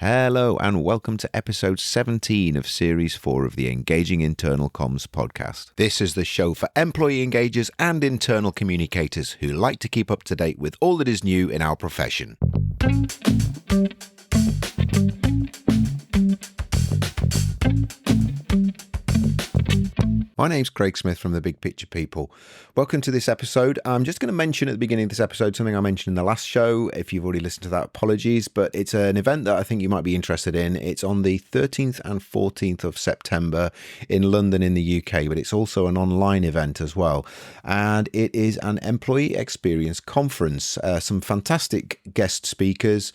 Hello and welcome to episode 17 of series 4 of the Engaging Internal Comms podcast. This is the show for employee engagers and internal communicators who like to keep up to date with all that is new in our profession. My name's Craig Smith from The Big Picture People. Welcome to this episode. I'm just going to mention at the beginning of this episode something I mentioned in the last show. If you've already listened to that, apologies, but it's an event that I think you might be interested in. It's on the 13th and 14th of September in London in the UK, but it's also an online event as well. And it is an employee experience conference. Some fantastic guest speakers,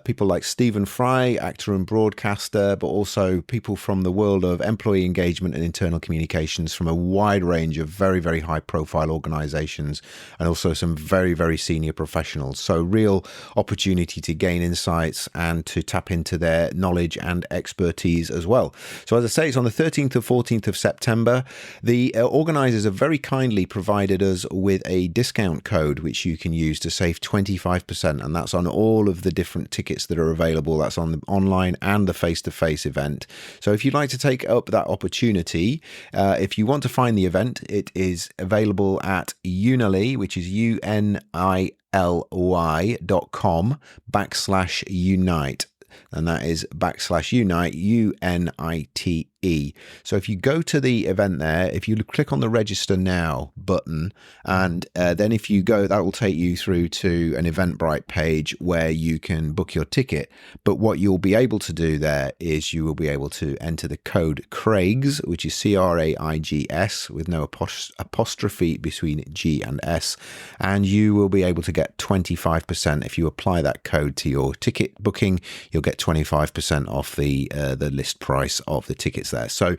people like Stephen Fry, actor and broadcaster, but also people from the world of employee engagement and internal communications from a wide range of very, very high profile organizations and also some very, very senior professionals. So real opportunity to gain insights and to tap into their knowledge and expertise as well. So as I say, it's on the 13th and 14th of September. The organizers have very kindly provided us with a discount code which you can use to save 25%, and that's on all of the different tickets that are available. That's on the online and the face-to-face event. So if you'd like to take up that opportunity, if you want to find the event, it is available at Unily, which is unily.com/unite. And that is /unite, UNITE. So if you go to the event there, if you click on the register now button, and then if you go, that will take you through to an Eventbrite page where you can book your ticket. But what you'll be able to do there is you will be able to enter the code CRAIGS, which is CRAIGS with no apostrophe between G and S, and you will be able to get 25%. If you apply that code to your ticket booking, you'll get 25% off the list price of the tickets there. So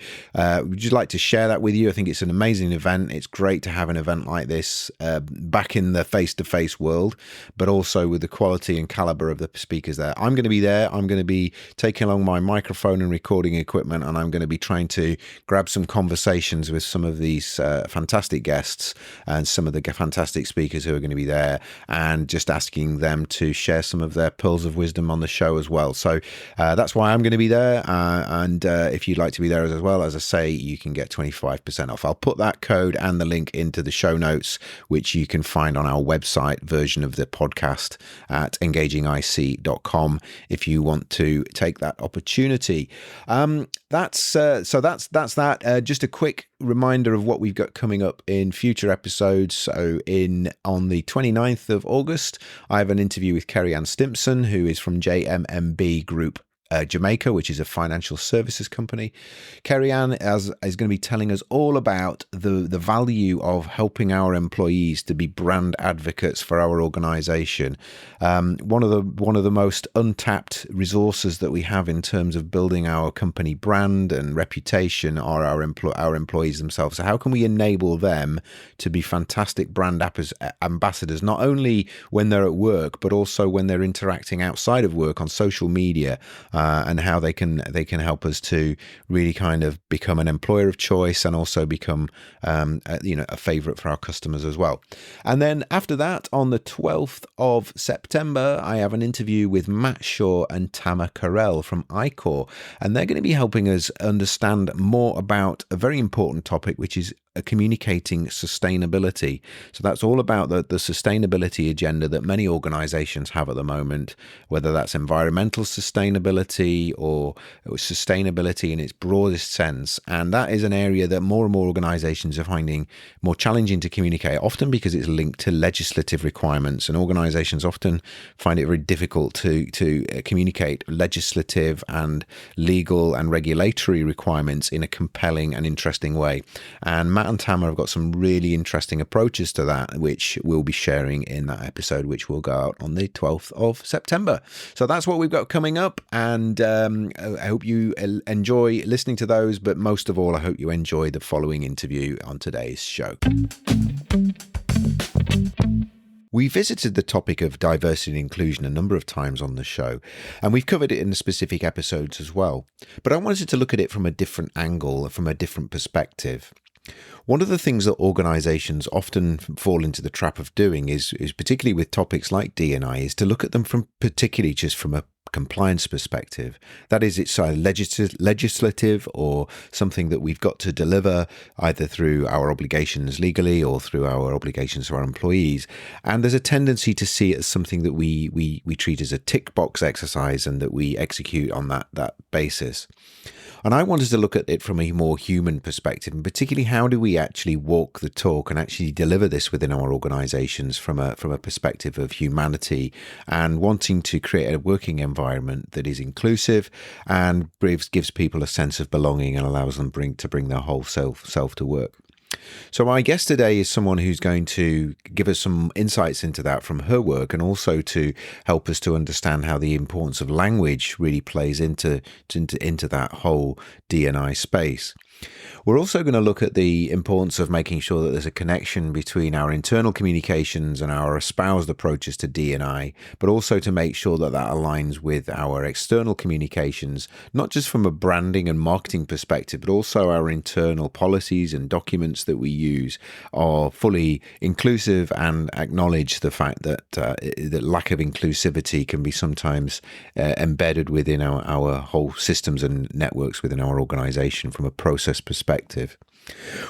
we'd just like to share that with you. I think it's an amazing event. It's great to have an event like this back in the face-to-face world, but also with the quality and caliber of the speakers there. I'm going to be there. I'm going to be taking along my microphone and recording equipment, and I'm going to be trying to grab some conversations with some of these fantastic guests and some of the fantastic speakers who are going to be there, and just asking them to share some of their pearls of wisdom on the show as well. So that's why I'm going to be there, and if you'd like to be there as well, as I say, you can get 25% off. I'll put that code and the link into the show notes, which you can find on our website version of the podcast at engagingic.com if you want to take that opportunity. That's that. Just a quick reminder of what we've got coming up in future episodes. So on the 29th of August, I have an interview with Kerry-Ann Stimpson, who is from JMMB Group Jamaica, which is a financial services company. Kerry-Ann is going to be telling us all about the value of helping our employees to be brand advocates for our organization. One of the most untapped resources that we have in terms of building our company brand and reputation are our employees themselves. So how can we enable them to be fantastic brand ambassadors, not only when they're at work, but also when they're interacting outside of work on social media, and how they can help us to really kind of become an employer of choice and also become a favorite for our customers as well. And then after that, on the 12th of September, I have an interview with Matt Shaw and Tama Carell from iCore, and they're going to be helping us understand more about a very important topic, which is communicating sustainability. So that's all about the sustainability agenda that many organizations have at the moment, whether that's environmental sustainability or sustainability in its broadest sense. And that is an area that more and more organizations are finding more challenging to communicate, often because it's linked to legislative requirements, and organizations often find it very difficult to communicate legislative and legal and regulatory requirements in a compelling and interesting way. And Matt and Tama have got some really interesting approaches to that, which we'll be sharing in that episode, which will go out on the 12th of September. So that's what we've got coming up, and I hope you enjoy listening to those, but most of all, I hope you enjoy the following interview on today's show. We visited the topic of diversity and inclusion a number of times on the show, and we've covered it in specific episodes as well. But I wanted to look at it from a different angle, from a different perspective. One of the things that organisations often fall into the trap of doing is particularly with topics like D&I, is to look at them from particularly just from a compliance perspective. That is, it's either legislative or something that we've got to deliver either through our obligations legally or through our obligations to our employees. And there's a tendency to see it as something that we treat as a tick box exercise and that we execute on that basis. And I wanted to look at it from a more human perspective, and particularly how do we actually walk the talk and actually deliver this within our organizations from a perspective of humanity and wanting to create a working environment that is inclusive and gives people a sense of belonging and allows them to bring their whole self to work. So my guest today is someone who's going to give us some insights into that from her work, and also to help us to understand how the importance of language really plays into that whole D&I space. We're also going to look at the importance of making sure that there's a connection between our internal communications and our espoused approaches to D&I, but also to make sure that that aligns with our external communications, not just from a branding and marketing perspective, but also our internal policies and documents that we use are fully inclusive and acknowledge the fact that the lack of inclusivity can be sometimes embedded within our whole systems and networks within our organization from a process perspective.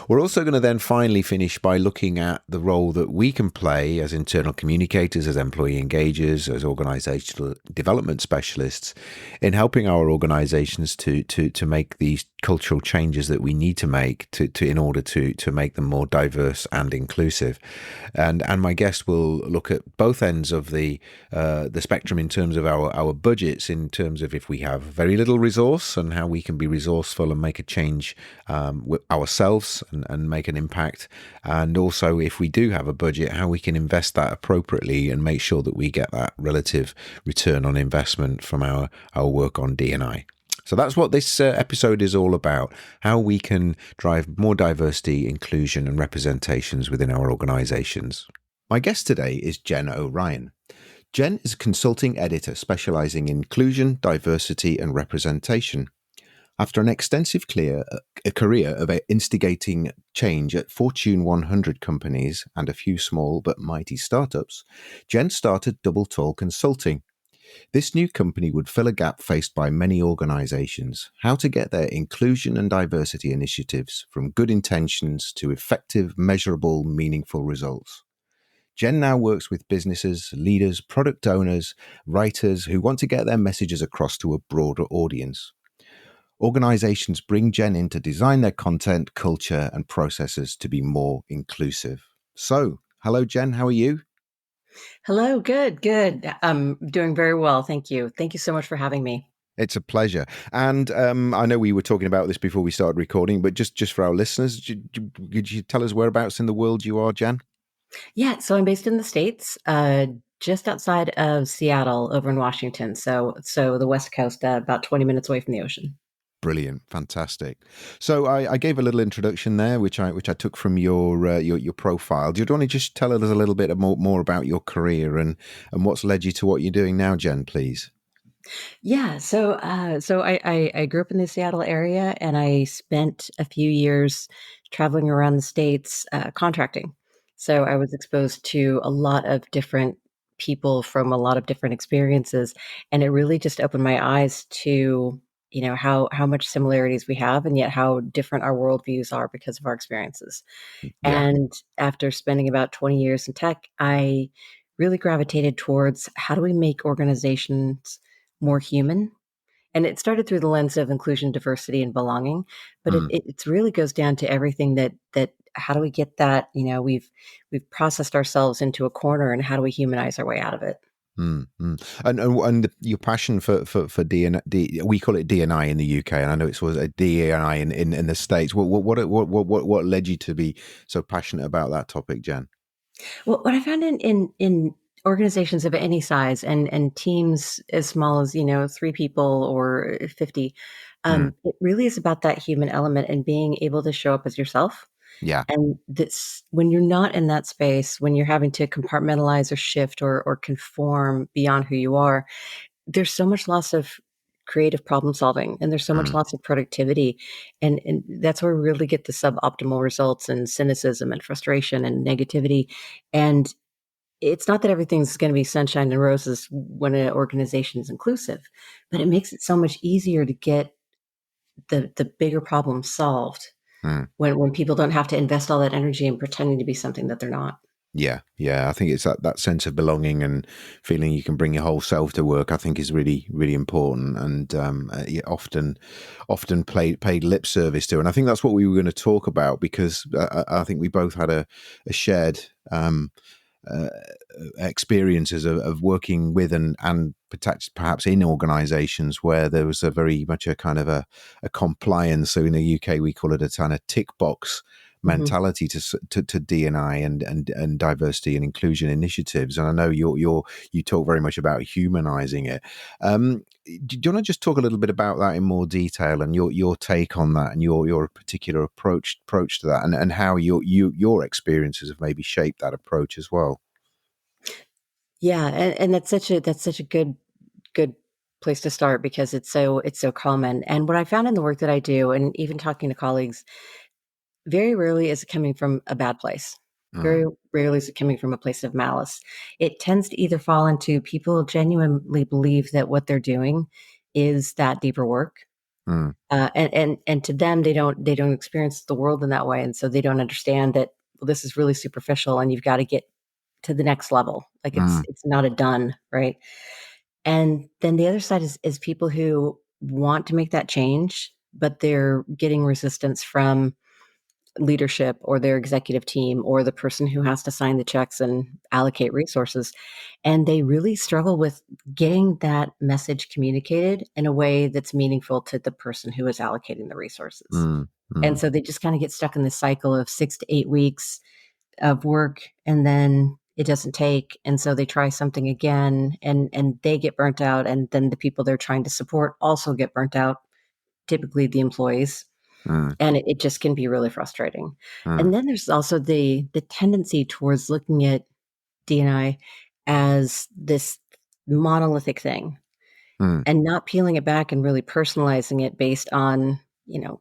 We're also going to then finally finish by looking at the role that we can play as internal communicators, as employee engagers, as organizational development specialists in helping our organizations to make these cultural changes that we need to make in order to make them more diverse and inclusive. And my guest will look at both ends of the spectrum in terms of our budgets, in terms of if we have very little resource and how we can be resourceful and make a change with ourselves and make an impact. And also, if we do have a budget, how we can invest that appropriately and make sure that we get that relative return on investment from our work on D&I. So that's what this episode is all about, how we can drive more diversity, inclusion, and representations within our organizations. My guest today is Jen O'Ryan. Jen is a consulting editor specializing in inclusion, diversity, and representation. After an extensive career of instigating change at Fortune 100 companies and a few small but mighty startups, Jen started Double Tall Consulting. This new company would fill a gap faced by many organizations: how to get their inclusion and diversity initiatives from good intentions to effective, measurable, meaningful results. Jen now works with businesses, leaders, product owners, writers who want to get their messages across to a broader audience. Organizations bring Jen in to design their content, culture, and processes to be more inclusive. So, hello, Jen. How are you? Hello, good. I'm doing very well. Thank you. Thank you so much for having me. It's a pleasure. And I know we were talking about this before we started recording, but just for our listeners, could you tell us whereabouts in the world you are, Jen? Yeah, so I'm based in the States, just outside of Seattle over in Washington. So the West Coast, about 20 minutes away from the ocean. Brilliant, fantastic. So I gave a little introduction there, which I took from your profile. Do you want to just tell us a little bit more about your career and what's led you to what you're doing now, Jen, please? Yeah, so I grew up in the Seattle area, and I spent a few years traveling around the states contracting. So I was exposed to a lot of different people from a lot of different experiences, and it really just opened my eyes to how much similarities we have, and yet how different our worldviews are because of our experiences. Yeah. And after spending about 20 years in tech, I really gravitated towards how do we make organizations more human? And it started through the lens of inclusion, diversity, and belonging, but it, Mm, it it's really goes down to everything that how do we get that, we've processed ourselves into a corner, and how do we humanize our way out of it? mm, mm. And your passion for DND, we call it DNI in the UK, and I know it was a DNI in the States. What led you to be so passionate about that topic, Jen? Well, what I found in organizations of any size, and teams as small as 3 people or 50, Mm, it really is about that human element and being able to show up as yourself. yeah. And this, when you're not in that space, when you're having to compartmentalize or shift or conform beyond who you are, there's so much loss of creative problem solving, and there's so much Mm, loss of productivity, and that's where we really get the suboptimal results and cynicism and frustration and negativity. And it's not that everything's going to be sunshine and roses when an organization is inclusive, but it makes it so much easier to get the bigger problems solved Mm. when people don't have to invest all that energy in pretending to be something that they're not. Yeah, yeah. I think it's that sense of belonging and feeling you can bring your whole self to work. I think is really, really important, and yeah, often paid lip service to. And I think that's what we were going to talk about, because I think we both had a shared uh, experiences of working with and perhaps in organizations where there was a very much a kind of a compliance. So in the UK, we call it a kind of tick box Hmm. mentality to D&I and diversity and inclusion initiatives. And I know you talk very much about humanizing it. Do you want to just talk a little bit about that in more detail, and your take on that, and your particular approach to that, and how your experiences have maybe shaped that approach as well? Yeah, and that's such a good place to start because it's so common. And what I found in the work that I do, and even talking to colleagues, very rarely is it coming from a bad place. Very Mm, rarely is it coming from a place of malice. It tends to either fall into people genuinely believe that what they're doing is that deeper work, mm, and to them they don't experience the world in that way, and so they don't understand that, well, this is really superficial, and you've got to get to the next level. Like mm, it's not a done, right? And then the other side is people who want to make that change, but they're getting resistance from leadership or their executive team or the person who has to sign the checks and allocate resources. And they really struggle with getting that message communicated in a way that's meaningful to the person who is allocating the resources. mm, And mm, so they just kind of get stuck in this cycle of 6 to 8 weeks of work, and then it doesn't take. And so they try something again, and they get burnt out. And then the people they're trying to support also get burnt out, typically the employees, mm, and it just can be really frustrating. mm, And then there's also the tendency towards looking at D&I as this monolithic thing mm. and not peeling it back and really personalizing it based on,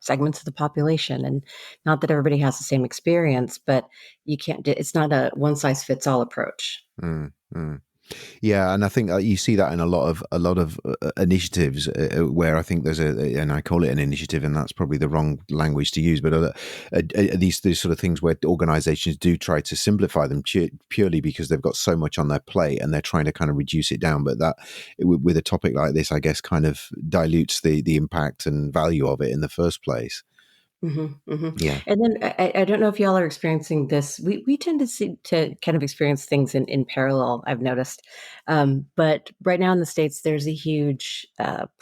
segments of the population. And not that everybody has the same experience, but you can't it's not a one size fits all approach. Mm, mm. Yeah, and I think you see that in a lot of initiatives where I think there's and I call it an initiative, and that's probably the wrong language to use, but these sort of things where organisations do try to simplify them purely because they've got so much on their plate and they're trying to kind of reduce it down. But that with a topic like this, I guess, kind of dilutes the impact and value of it in the first place. Mhm, mhm. Yeah. And then I don't know if y'all are experiencing this. We tend to see to kind of experience things in parallel, I've noticed. But right now in the States, there's a huge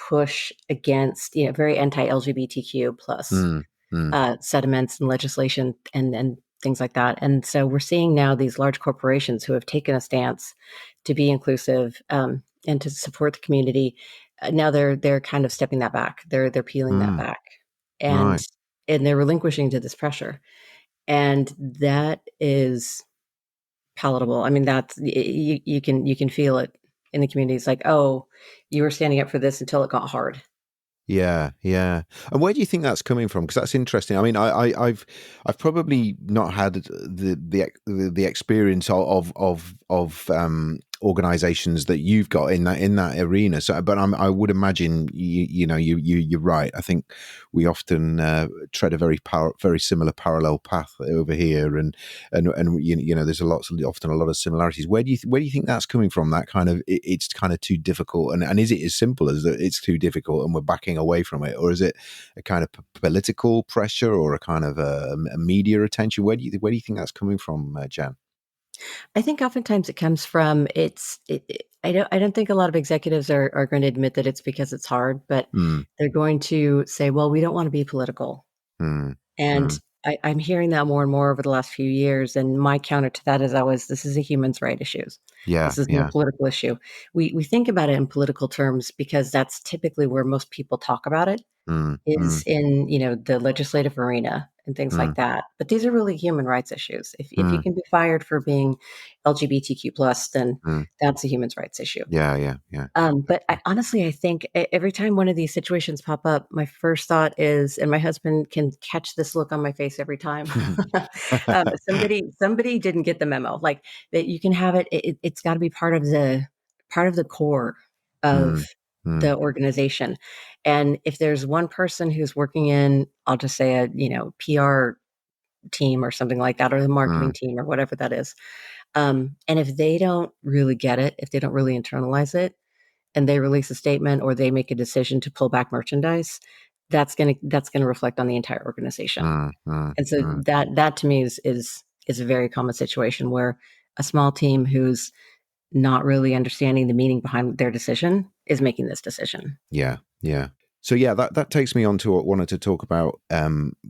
push against, very anti-LGBTQ plus Mm, mm, sentiments and legislation and things like that. And so we're seeing now these large corporations who have taken a stance to be inclusive, and to support the community. Now they're kind of stepping that back. They're peeling that mm. back, and Right. and they're relinquishing to this pressure, and that is palatable. I mean, that's you can feel it in the community. It's like, oh, you were standing up for this until it got hard. Yeah, yeah. And where do you think that's coming from? Because that's interesting. I mean, I've probably not had the experience of organizations that you've got in that arena. So, but I would imagine you're right. I think we often tread a very similar parallel path over here, and there's often a lot of similarities. Where do you think that's coming from? That kind of it's kind of too difficult, and is it as simple as that it's too difficult and we're backing away from it, or is it a kind of political pressure or a kind of a media attention? Where do you think that's coming from, Jan? I think oftentimes it comes from I don't think a lot of executives are going to admit that it's because it's hard, but Mm, they're going to say, well, we don't want to be political. mm, And mm. I'm hearing that more and more over the last few years. And my counter to that is always, this is a human's right issue. Yeah, This isn't a yeah. political issue. We think about it in political terms because that's typically where most people talk about it Mm, is mm, in, the legislative arena. and things like mm, that. But these are really human rights issues. If you mm, can be fired for being LGBTQ plus, then mm. that's a human rights issue. Yeah, yeah, yeah. But I honestly, I think every time one of these situations pop up, my first thought is, and my husband can catch this look on my face every time. Somebody didn't get the memo. Like that, you can have it. It's got to be part of the core of Mm, mm, the organization. And if there's one person who's working in, I'll just say a PR team or something like that, or the marketing mm, team or whatever that is. And if they don't really get it, if they don't really internalize it, and they release a statement or they make a decision to pull back merchandise, that's gonna reflect on the entire organization. mm, mm, And so mm. that to me is a very common situation where a small team who's not really understanding the meaning behind their decision is making this decision. Yeah, yeah. So yeah, that takes me on to what I wanted to talk about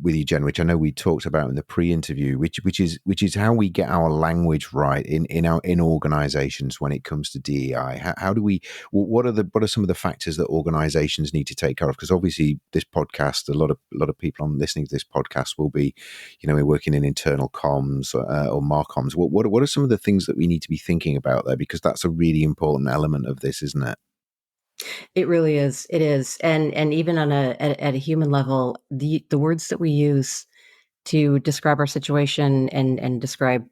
with you, Jen, which I know we talked about in the pre-interview, which is how we get our language right in organizations when it comes to DEI. How do we? What are some of the factors that organizations need to take care of? Because obviously, this podcast, a lot of people on listening to this podcast will be, we're working in internal comms or marcoms. What are some of the things that we need to be thinking about there? Because that's a really important element of this, isn't it? It really is. It is. And even on at a human level, the words that we use to describe our situation and describe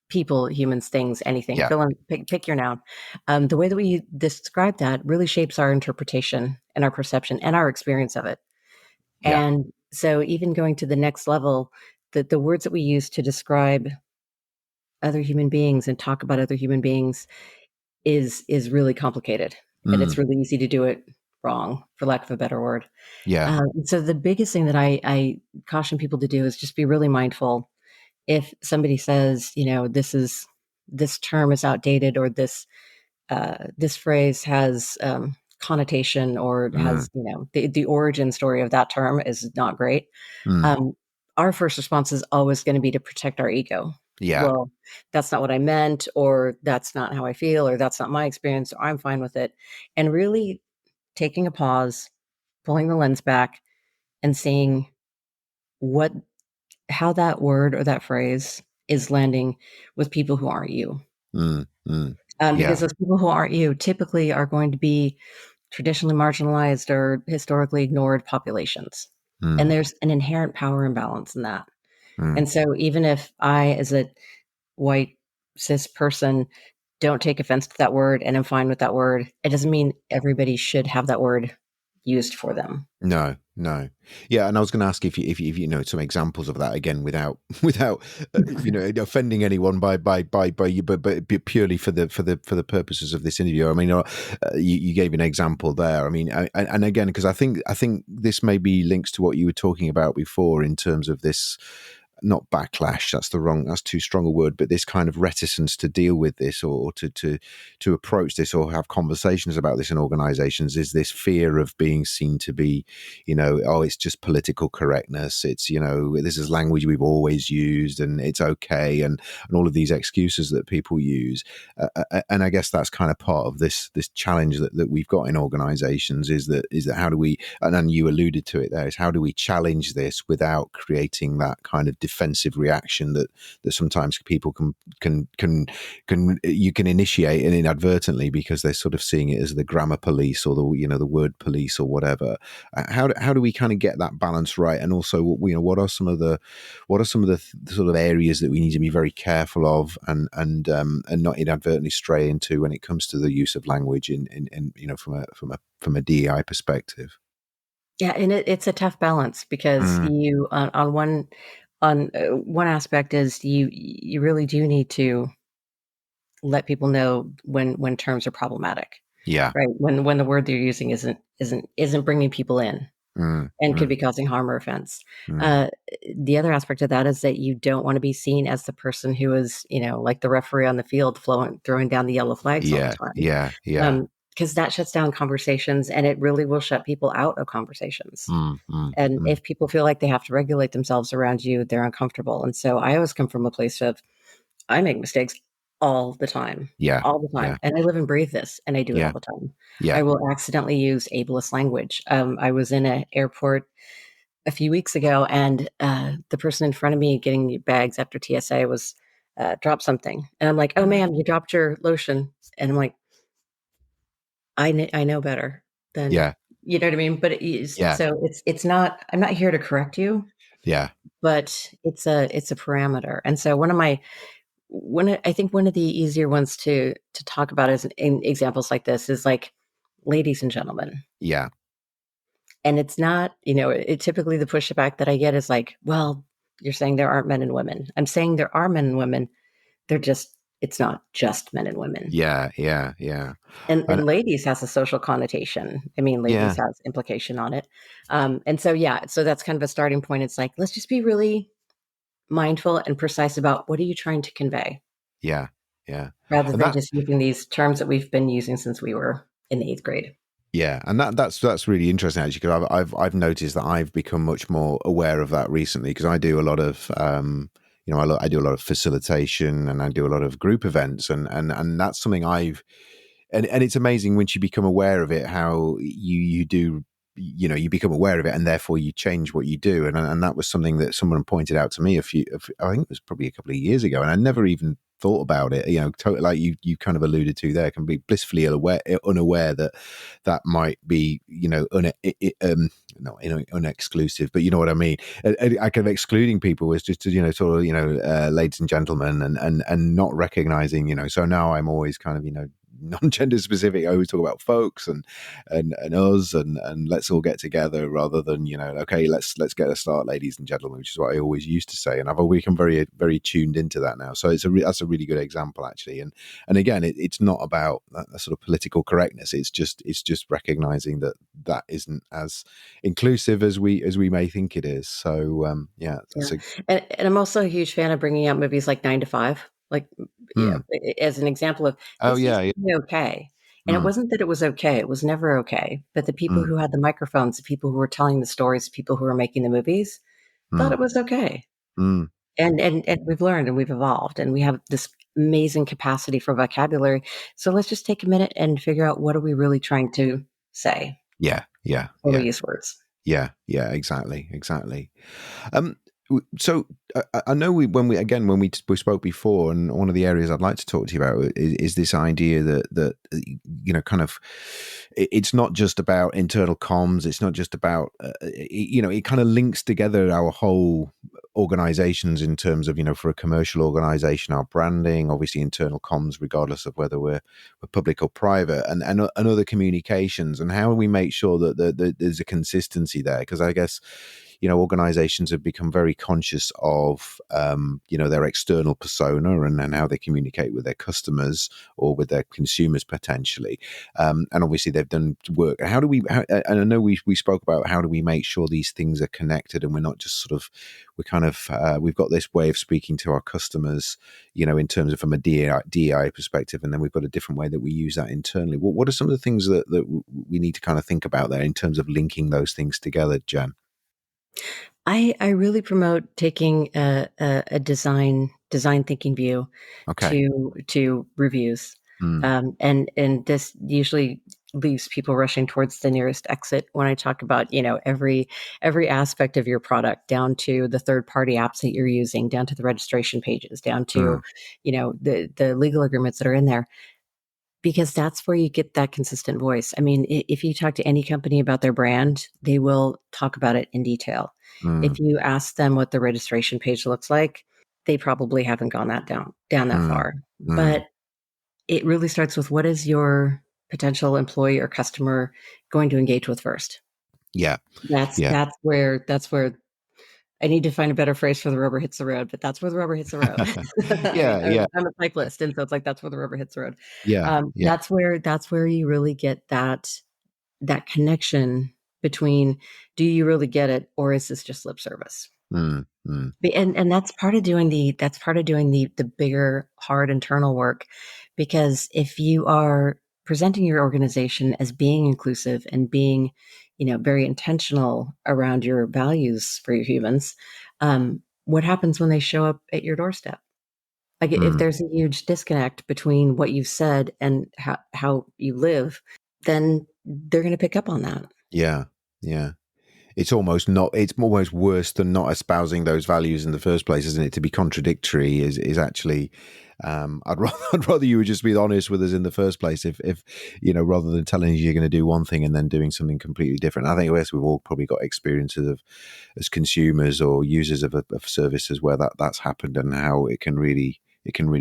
people, humans, things, anything. Yeah, Fill in, pick your noun. The way that we describe that really shapes our interpretation and our perception and our experience of it. yeah. And so, even going to the next level, the words that we use to describe other human beings and talk about other human beings is really complicated, and Mm, it's really easy to do it wrong, for lack of a better word. yeah. So, the biggest thing that I caution people to do is just be really mindful if somebody says, this term is outdated, or this phrase has connotation, or Mm, has, the origin story of that term is not great. mm. Um, our first response is always going to be to protect our ego. Yeah. Well, that's not what I meant, or that's not how I feel, or that's not my experience, or I'm fine with it. And really taking a pause, pulling the lens back, and seeing what how that word or that phrase is landing with people who aren't you. Mm, mm. Because Yeah. those people who aren't you typically are going to be traditionally marginalized or historically ignored populations. And Mm, there's an inherent power imbalance in that. mm. And so even if I, as a white cis person, don't take offense to that word and am fine with that word, it doesn't mean everybody should have that word used for them. No, no. Yeah, and I was going to ask if you know some examples of that again without without offending anyone by you, but purely for the purposes of this interview. I mean, you gave an example there. I mean, and again, because I think this maybe links to what you were talking about before in terms of this, not backlash, that's too strong a word, but this kind of reticence to deal with this, or to approach this or have conversations about this in organizations, is this fear of being seen to be, oh, it's just political correctness, it's, this is language we've always used and it's okay, and all of these excuses that people use. And I guess that's kind of part of this challenge that we've got in organizations, is that how do we, and then you alluded to it there, is how do we challenge this without creating that kind of defensive reaction that sometimes people can you can initiate and inadvertently, because they're sort of seeing it as the grammar police, or the word police or whatever. How do we kind of get that balance right? And also, what are some of the sort of areas that we need to be very careful of, and not inadvertently stray into when it comes to the use of language in from a DEI perspective? Yeah, and it's a tough balance because Mm, you on one aspect is you really do need to let people know when terms are problematic, yeah. right? When the word they're using isn't bringing people in Mm, and could mm, be causing harm or offense. mm. Uh, the other aspect of that is that you don't want to be seen as the person who is, like the referee on the field, throwing down the yellow flags all the Yeah, time. yeah, yeah. Because that shuts down conversations, and it really will shut people out of conversations. Mm, mm, And mm. if people feel like they have to regulate themselves around you, they're uncomfortable. And so I always come from a place of I make mistakes Yeah, all the time. yeah, And I live and breathe this, and I do it all yeah, the time. I yeah. will accidentally use ableist language. I was in an airport a few weeks ago, and the person in front of me getting bags after TSA was dropped something, and I'm like, "Oh, Mm. ma'am, you dropped your lotion," and I'm like, I know better than Yeah, you know what I mean? But it is yeah, so it's not I'm not here to correct you, yeah, but it's a parameter. And so I think one of the easier ones to talk about is in examples like this is like, ladies and gentlemen. yeah, And it's not, typically the pushback that I get is like, well, you're saying there aren't men and women. I'm saying there are men and women. It's not just men and women. yeah, yeah, yeah, and And ladies has a social connotation. I mean, ladies yeah, has implication on it. And so, yeah, so that's kind of a starting point. It's like, let's just be really mindful and precise about what are you trying to convey yeah, yeah, rather and than that just using these terms that we've been using since we were in the eighth grade. Yeah, and that's really interesting actually because I've noticed that I've become much more aware of that recently because I do a lot of I do a lot of facilitation and I do a lot of group events and that's something I've and it's amazing once you become aware of it how you do you become aware of it and therefore you change what you do and that was something that someone pointed out to me I think it was probably a couple of years ago and I never even thought about it totally like you kind of alluded to there can be blissfully unaware that that might be not unexclusive but you know what I mean I kind of excluding people is just to sort of ladies and gentlemen and not recognizing so now I'm always kind of non-gender specific. I always talk about folks and us and let's all get together rather than okay let's get a start, ladies and gentlemen, which is what I always used to say, and I've become very very tuned into that now. So that's a really good example actually, and again it's not about a sort of political correctness. It's just recognizing that that isn't as inclusive as we may think it is. So yeah, Yeah. that's a And I'm also a huge fan of bringing out movies like 9 to 5, like, hmm. as an example of Oh this yeah, used yeah. to be okay. And it Hmm. wasn't that it was okay, it was never okay. But the people Hmm. who had the microphones, the people who were telling the stories, the people who were making the movies thought Hmm. it was okay. Hmm. And we've learned and we've evolved and we have this amazing capacity for vocabulary. So let's just take a minute and figure out what are we really trying to say Yeah, yeah, when we yeah. use words. Yeah, yeah, exactly, exactly. Um, so I know when we spoke before, and one of the areas I'd like to talk to you about is this idea that kind of it's not just about internal comms. It's not just about it kind of links together our whole organizations in terms of for a commercial organization our branding, obviously internal comms regardless of whether we're public or private, and other communications, and how we make sure that there's a consistency there, because I guess organizations have become very conscious of their external persona and how they communicate with their customers or with their consumers potentially, and obviously they've done work. And I know we spoke about how do we make sure these things are connected and we're not just sort of we've got this way of speaking to our customers in terms of from a DI perspective, and then we've got a different way that we use that internally. What are some of the things that we need to kind of think about there in terms of linking those things together, Jen? I really promote taking a design thinking view Okay. to reviews, Mm, and this usually leaves people rushing towards the nearest exit when I talk about every aspect of your product, down to the third party apps that you're using, down to the registration pages, down to mm, the legal agreements that are in there, because that's where you get that consistent voice. I mean, if you talk to any company about their brand, they will talk about it in detail. mm, If you ask them what the registration page looks like, they probably haven't gone down that mm, far. mm. But it really starts with, what is your potential employee or customer going to engage with first? Yeah. That's Yeah. that's where that's where I need to find a better phrase for the rubber hits the road, but that's where the rubber hits the road. I mean, Yeah. Yeah. I'm a cyclist, and so it's like that's where the rubber hits the road. Yeah. Yeah. That's where you really get that connection between, do you really get it, or is this just lip service? Mm, mm, And that's part of doing the bigger hard internal work, because if you are presenting your organization as being inclusive and being very intentional around your values for your humans, what happens when they show up at your doorstep? Like, if mm. there's a huge disconnect between what you've said and how you live, then they're going to pick up on that. Yeah. Yeah. it's almost not, it's almost worse than not espousing those values in the first place, isn't it? To be contradictory is actually, I'd rather, I'd rather you would just be honest with us in the first place, if rather than telling us you're going to do one thing and then doing something completely different. I think, yes, we've all probably got experiences of, as consumers or users of services, where that's happened, and how it can really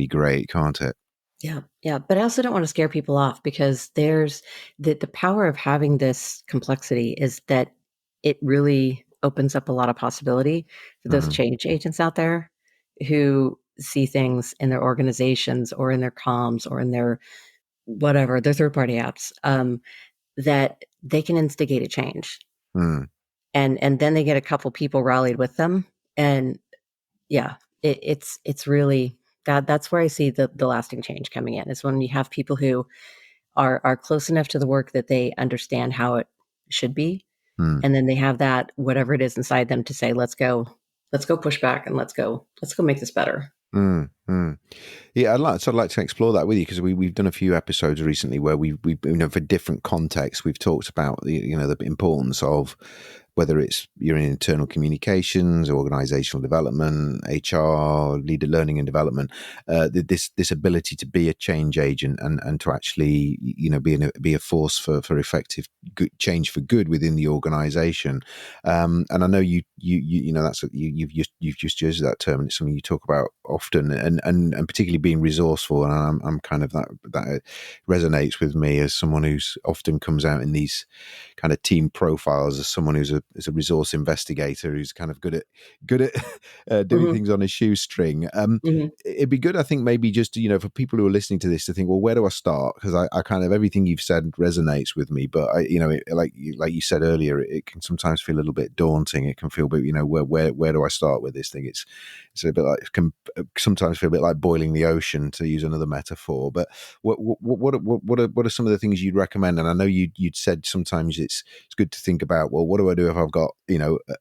grate, can't it? Yeah, yeah, but I also don't want to scare people off, because there's the power of having this complexity is that it really opens up a lot of possibility for those Mm, change agents out there who see things in their organizations or in their comms or in their whatever, their third party apps, that they can instigate a change. mm, And then they get a couple people rallied with them. And yeah, it's really that's where I see the lasting change coming in, is when you have people who are close enough to the work that they understand how it should be, mm, and then they have that whatever it is inside them to say, let's go push back, and let's go make this better. mm, mm. Yeah, I'd like to explore that with you, because we've done a few episodes recently where we for different contexts, we've talked about the importance of, whether it's you're in internal communications, organizational development, HR, leader learning and development, this ability to be a change agent, and to actually be a force for effective good change for good within the organization. And I know you've just used that term, and it's something you talk about often, and particularly being resourceful. And I'm kind of that resonates with me, as someone who's often comes out in these kind of team profiles as someone who's a resource investigator, who's kind of good at doing Hmm. things on a shoestring. Hmm. It'd be good, I think, maybe just for people who are listening to this, to think, well, where do I start? Because I kind of, everything you've said resonates with me, but like you said earlier, it can sometimes feel a little bit daunting. It can feel a bit, where do I start with this thing? It's a bit like, it can sometimes feel a bit like boiling the ocean, to use another metaphor. But what are some of the things you'd recommend? And I know you'd said sometimes it's good to think about, well, what do I do if I've got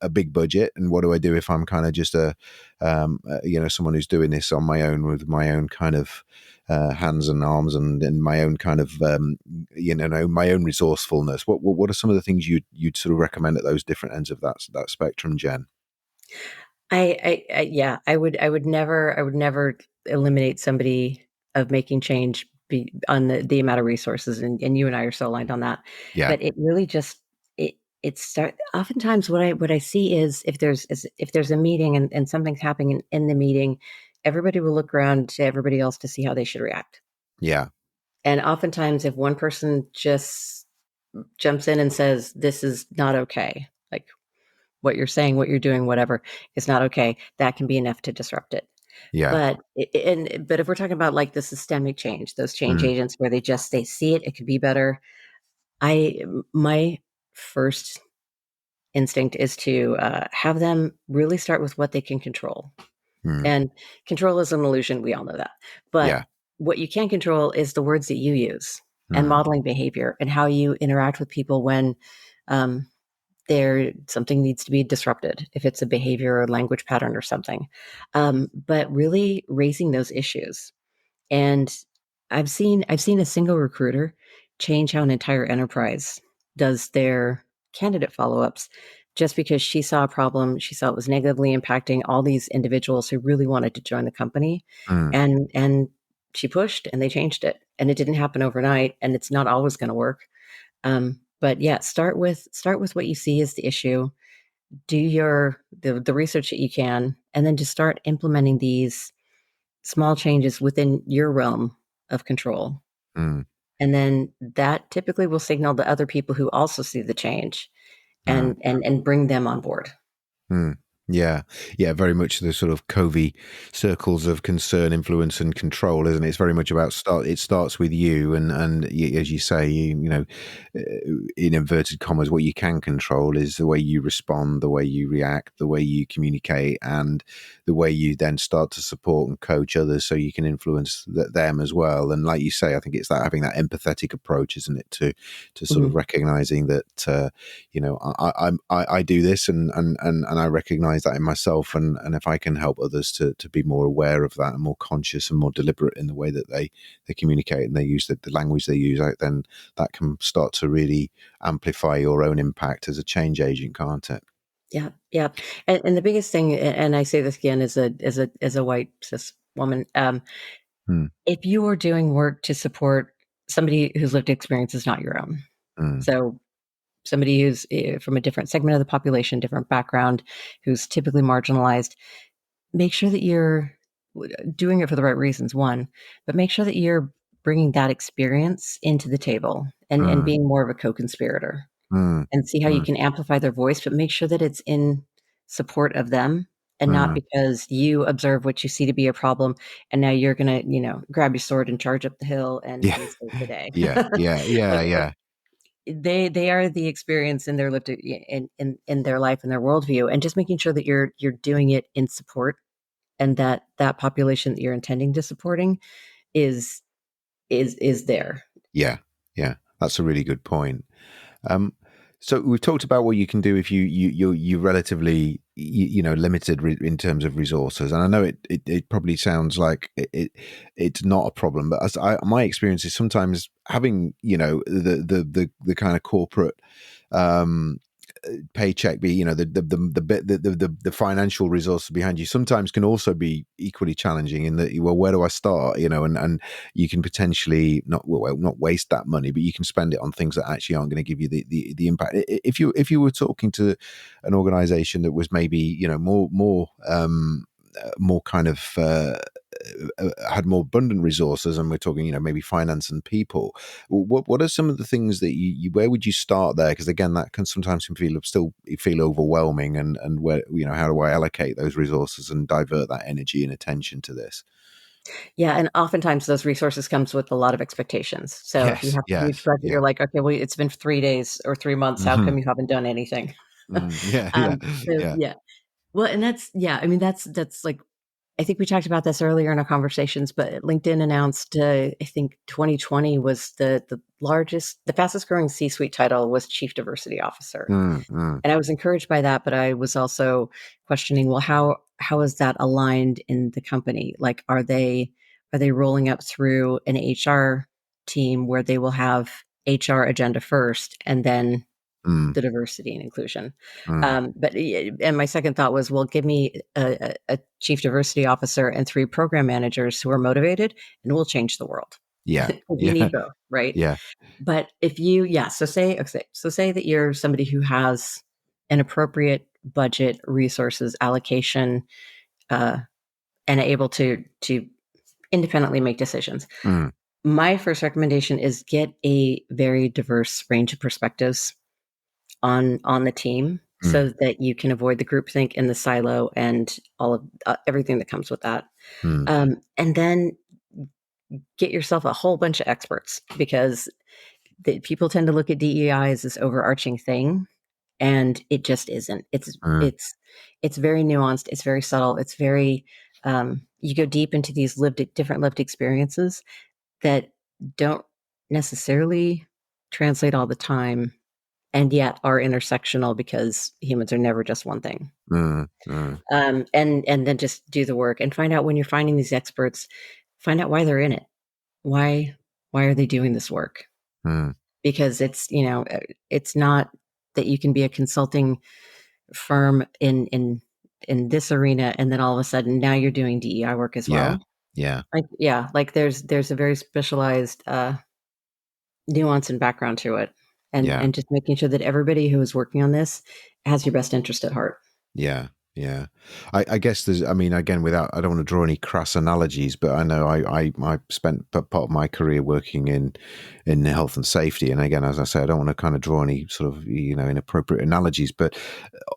a big budget, and what do I do if I'm kind of just someone who's doing this on my own, with my own kind of hands and arms, and my own kind of my own resourcefulness. What are some of the things you'd sort of recommend at those different ends of that spectrum, Jen? Yeah, I would never eliminate somebody of making change on the amount of resources, and you and I are so aligned on that. Yeah, But it really just it start oftentimes what I see is, if there's a meeting, and something's happening in the meeting, everybody will look around to everybody else to see how they should react. yeah, And oftentimes, if one person just jumps in and says, "This is not okay," like, what you're saying, what you're doing, whatever is not okay, that can be enough to disrupt it. yeah, But if we're talking about like the systemic change, those change mm, agents where they see it could be better. My first instinct is to have them really start with what they can control. mm, And control is an illusion. We all know that. But yeah, what you can control is the words that you use, and mm, modeling behavior, and how you interact with people when um, something needs to be disrupted, if it's a behavior or language pattern or something. But really raising those issues. And I've seen a single recruiter change how an entire enterprise does their candidate follow-ups, just because she saw a problem, she saw it was negatively impacting all these individuals who really wanted to join the company, mm, and she pushed, and they changed it. And it didn't happen overnight, and it's not always going to work. But yeah, start with what you see as the issue. Do the research that you can, and then just start implementing these small changes within your realm of control. mm, And then that typically will signal to other people who also see the change, mm. and bring them on board. Mm. Yeah, yeah, very much the sort of Covey circles of concern, influence, and control, isn't it? It's very much about start. It starts with you, and as you say, in inverted commas, what you can control is the way you respond, the way you react, the way you communicate, and the way you then start to support and coach others, so you can influence them as well. And like you say, I think it's that, having that empathetic approach, isn't it, to sort of Mhm. recognizing that I do this, and I recognize recognize that in myself, and if I can help others to be more aware of that and more conscious and more deliberate in the way that they communicate and they use the language they use, then that can start to really amplify your own impact as a change agent, can't it? Yeah, yeah. And the biggest thing, and I say this again as a white cis woman, Mm, if you are doing work to support somebody whose lived experience is not your own, mm, so somebody who's from a different segment of the population, different background, who's typically marginalized, make sure that you're doing it for the right reasons, one, but make sure that you're bringing that experience into the table and mm, being more of a co-conspirator mm, and see how you mm. can amplify their voice, but make sure that it's in support of them and not Mm. because you observe what you see to be a problem and now you're gonna, grab your sword and charge up the hill and Yeah, save the day. yeah, yeah, yeah, Like yeah, they are the experience in their lived in their life and their worldview, and just making sure that you're doing it in support and that population that you're intending to supporting is is there. yeah, yeah. That's a really good point. Um, so we've talked about what you can do if you're relatively limited in terms of resources, and I know it probably sounds like it's not a problem, but my experience is sometimes having the kind of corporate um, paycheck be the bit the financial resources behind you sometimes can also be equally challenging in that, well, where do I start, and you can potentially not waste that money, but you can spend it on things that actually aren't going to give you the impact. If you were talking to an organization that was maybe more kind of had more abundant resources, and we're talking maybe finance and people, what are some of the things that where would you start there? Because again, that can sometimes feel overwhelming, and where, how do I allocate those resources and divert that energy and attention to this? Yeah, and oftentimes those resources comes with a lot of expectations. So if you Yes, have a huge yes, budget, yeah. you're like, okay, well, it's been 3 days or 3 months. How Hmm. come you haven't done anything? Yeah, yeah, So yeah. yeah, well, and yeah. I mean, that's like I think we talked about this earlier in our conversations, but LinkedIn announced, I think 2020 was the fastest growing C-suite title was Chief Diversity Officer. Mm, mm, And I was encouraged by that, but I was also questioning, well, how is that aligned in the company? Like, are they rolling up through an HR team where they will have HR agenda first and then mm, the diversity and inclusion? mm. And my second thought was, well, give me a chief diversity officer and 3 program managers who are motivated, and we'll change the world. Yeah, We yeah, need both, right? yeah. But if you, yeah, so say that you're somebody who has an appropriate budget, resources, allocation, uh, and able to independently make decisions. Mm, My first recommendation is get a very diverse range of perspectives on the team mm, so that you can avoid the groupthink and the silo and all of everything that comes with that. mm, And then get yourself a whole bunch of experts because people tend to look at DEI as this overarching thing, and it just isn't. It's mm, it's it's very nuanced. It's very subtle. It's very you go deep into these different lived experiences that don't necessarily translate all the time, and yet are intersectional because humans are never just one thing. mm, mm, And then just do the work and find out when you're finding these experts, find out why they're in it. Why why are they doing this work? mm. Because it's not that you can be a consulting firm in this arena and then all of a sudden now you're doing DEI work as Yeah, well. yeah, Like yeah, like there's a very specialized nuance and background to it. And yeah. and just making sure that everybody who is working on this has your best interest at heart. Yeah, yeah. I guess there's. I mean, again, I don't want to draw any crass analogies, but I know I spent part of my career working in health and safety, and again, as I say, I don't want to kind of draw any sort of inappropriate analogies, but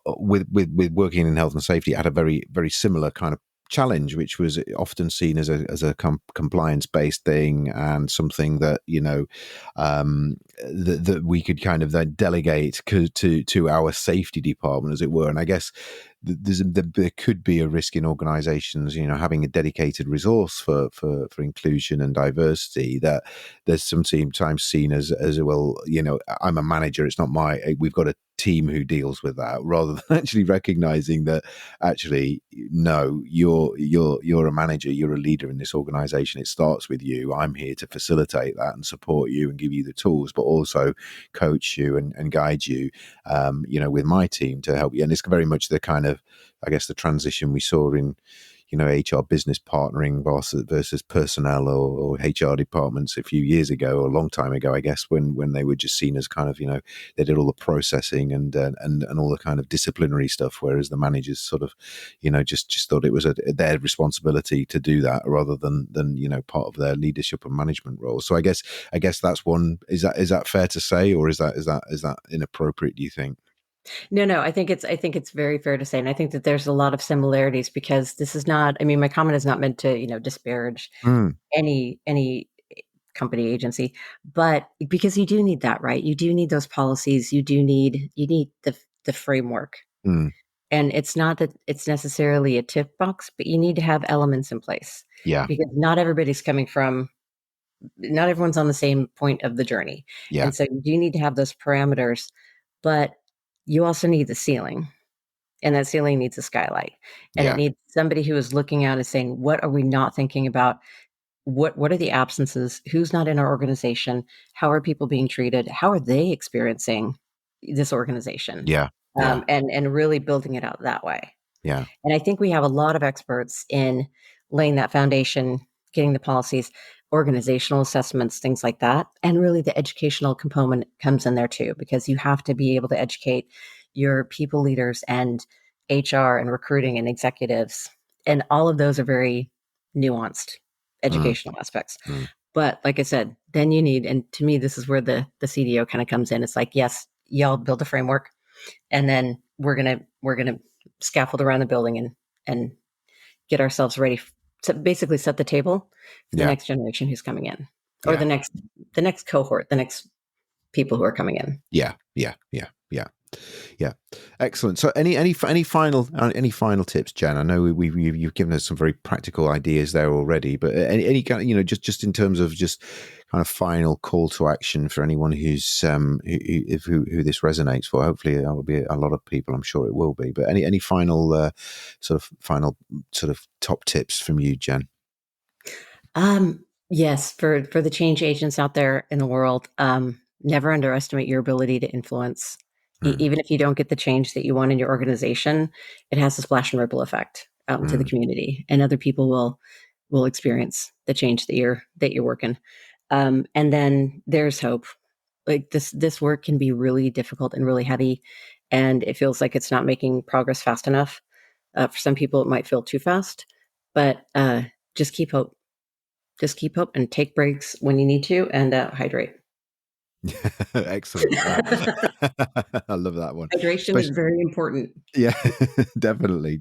with working in health and safety, I had a very very similar kind of challenge, which was often seen as a compliance based thing and something that that we could kind of then delegate to our safety department, as it were. And I guess there could be a risk in organizations, having a dedicated resource for inclusion and diversity, that there's sometimes seen as well, I'm a manager, it's not we've got to team who deals with that, rather than actually recognizing that actually, no, you're a manager, you're a leader in this organization. It starts with you. I'm here to facilitate that and support you and give you the tools, but also coach you and guide you, with my team to help you. And it's very much the kind of, I guess, the transition we saw in, HR business partnering versus personnel or HR departments a few years ago, or a long time ago, I guess, when they were just seen as kind of, they did all the processing and all the kind of disciplinary stuff, whereas the managers sort of, just thought it was their responsibility to do that rather than part of their leadership and management role. So I guess that's one. Is that fair to say, or is that inappropriate, do you think? No, I think it's very fair to say, and I think that there's a lot of similarities because this is not. I mean, my comment is not meant to disparage Mm, any company agency, but because you do need that, right? You do need those policies. You need the framework, mm, and it's not that it's necessarily a tip box, but you need to have elements in place yeah, because not everyone's on the same point of the journey, yeah, and so you do need to have those parameters, but you also need the ceiling. And that ceiling needs a skylight. And it yeah, needs somebody who is looking out and saying, what are we not thinking about? What are the absences? Who's not in our organization? How are people being treated? How are they experiencing this organization? yeah, yeah, And really building it out that way. yeah, And I think we have a lot of experts in laying that foundation, getting the policies, organizational assessments, things like that. And really the educational component comes in there too, because you have to be able to educate your people leaders and HR and recruiting and executives. And all of those are very nuanced mm, educational aspects. mm. But like I said, then you need, and to me, this is where the CDO kind of comes in. It's like, yes, y'all build a framework, and then we're gonna scaffold around the building and get ourselves ready to basically set the table for the Yeah, next generation who's coming in, or yeah, the next cohort, the next people who are coming in. yeah, yeah, yeah, yeah. Yeah, excellent. So, any final tips, Jen? I know you've given us some very practical ideas there already, but any kind of, just in terms of just kind of final call to action for anyone who's who this resonates for. Hopefully, that will be a lot of people. I'm sure it will be. But any final sort of top tips from you, Jen? Yes, for the change agents out there in the world, never underestimate your ability to influence. Mm, Even if you don't get the change that you want in your organization, it has a splash and ripple effect out into the mm, community, and other people will experience the change that you're working. And then there's hope. Like this work can be really difficult and really heavy, and it feels like it's not making progress fast enough. For some people, it might feel too fast, but just keep hope. Just keep hope and take breaks when you need to, and hydrate. excellent. Yeah, I love that one. Hydration is Especially, very important. yeah, definitely.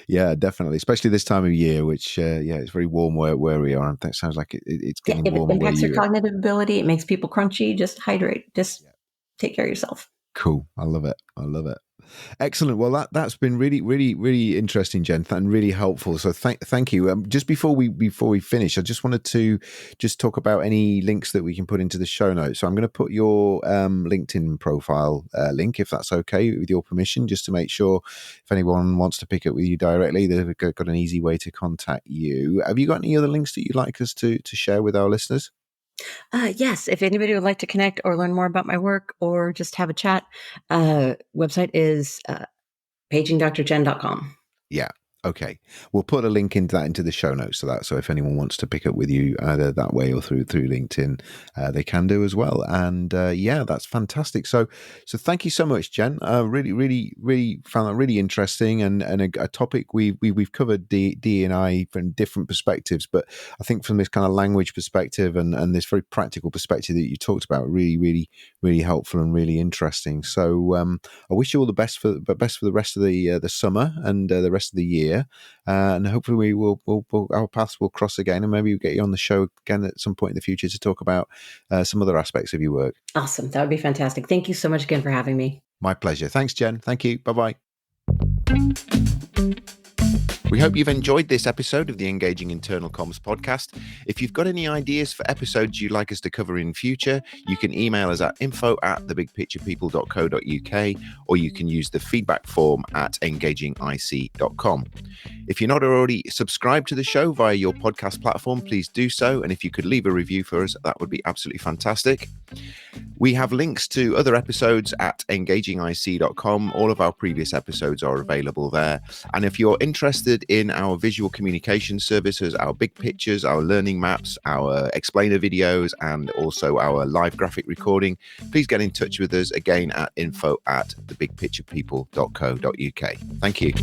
Yeah, definitely. Especially this time of year, which, yeah, it's very warm where we are. And that sounds like it's Yeah, getting if it warmer where impacts your you are. cognitive ability, it makes people crunchy. Just hydrate. Just Yeah. take care of yourself. Cool. I love it. I love it. Excellent. Well, that's been really interesting, Jen, and really helpful. So thank you. Just before we finish, I just wanted to just talk about any links that we can put into the show notes. So I'm going to put your LinkedIn profile link, if that's okay, with your permission, just to make sure if anyone wants to pick up with you directly, they've got an easy way to contact you. Have you got any other links that you'd like us to share with our listeners? Yes, if anybody would like to connect or learn more about my work or just have a chat, website is pagingdrjen.com. Yeah. Okay. We'll put a link into the show notes to that. So if anyone wants to pick up with you either that way or through LinkedIn, they can do as well. And yeah, that's fantastic. So thank you so much, Jen. Really found that really interesting and a topic we've covered D and I from different perspectives, but I think from this kind of language perspective and this very practical perspective that you talked about, really helpful and really interesting. So I wish you all the best for the rest of the summer and the rest of the year. And hopefully our paths will cross again, and maybe we'll get you on the show again at some point in the future to talk about some other aspects of your work. Awesome. That would be fantastic. Thank you so much again for having me. My pleasure. Thanks, Jen. Thank you. Bye bye. We hope you've enjoyed this episode of the Engaging Internal Comms podcast. If you've got any ideas for episodes you'd like us to cover in future, you can email us at info@thebigpicturepeople.co.uk, or you can use the feedback form at engagingic.com. If you're not already subscribed to the show via your podcast platform, please do so. And if you could leave a review for us, that would be absolutely fantastic. We have links to other episodes at engagingic.com. All of our previous episodes are available there. And if you're interested in our visual communication services, our big pictures, our learning maps, our explainer videos, and also our live graphic recording, please get in touch with us again at info@thebigpicturepeople.co.uk. Thank you.